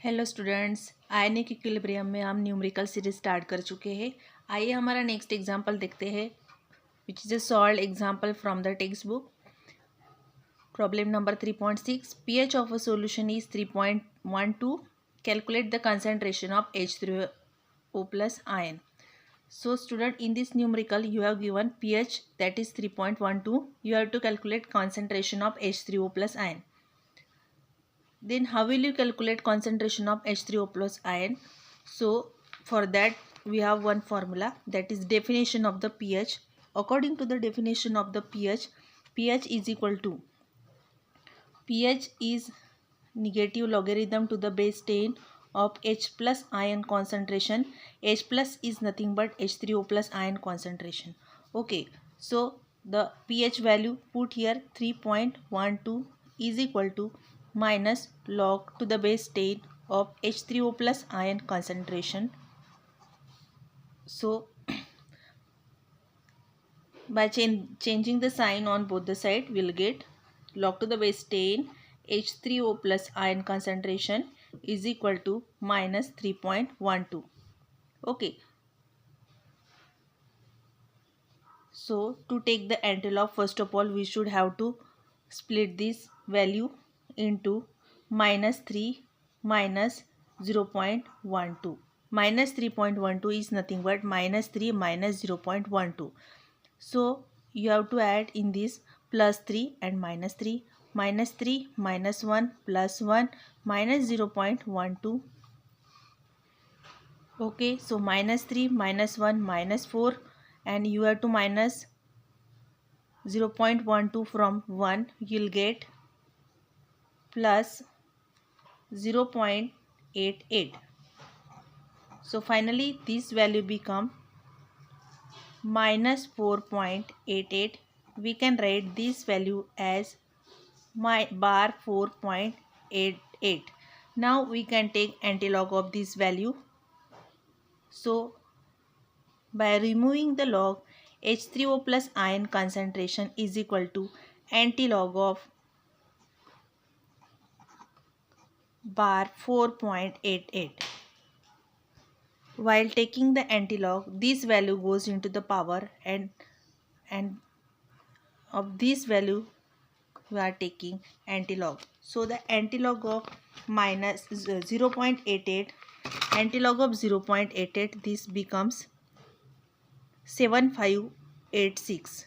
Hello students, ionic equilibrium में हम numerical series start कर चुके हैं। आइए हमारा नेक्स्ट एग्जांपल देखते हैं, which is a solved example from the text book. Problem number 3.6, pH of a solution is 3.12. Calculate the concentration of H3O plus ion. So student, in this numerical you have given pH that is 3.12. You have to calculate concentration of H3O plus ion. Then how will you calculate concentration of H3O plus ion? So for that we have one formula, that is definition of the pH. According to the definition of the pH, pH is equal to, pH is negative logarithm to the base 10 of H plus ion concentration. H plus is nothing but H3O plus ion concentration. Okay, so the pH value put here 3.12 is equal to minus log to the base 10 of H3O plus ion concentration. So by changing the sign on both the side, we will get log to the base 10 H3O plus ion concentration is equal to minus 3.12. Okay. So to take the antilog, first of all we should have to split this value into minus 3 minus 0.12. Minus 3.12 is nothing but minus 3 minus 0.12. So you have to add in this plus 3 and minus 3, minus 3 minus 1 plus 1 minus 0.12. Okay, so minus 3 minus 1 minus 4, and you have to minus 0.12 from 1, you will get plus 0.88. So finally this value become minus 4.88. We can write this value as bar 4.88. Now we can take antilog of this value. So by removing the log, H3O plus ion concentration is equal to antilog of bar 4.88. While taking the antilog, this value goes into the power, and of this value we are taking antilog. So the antilog of minus 0.88, antilog of 0.88, this becomes 7586.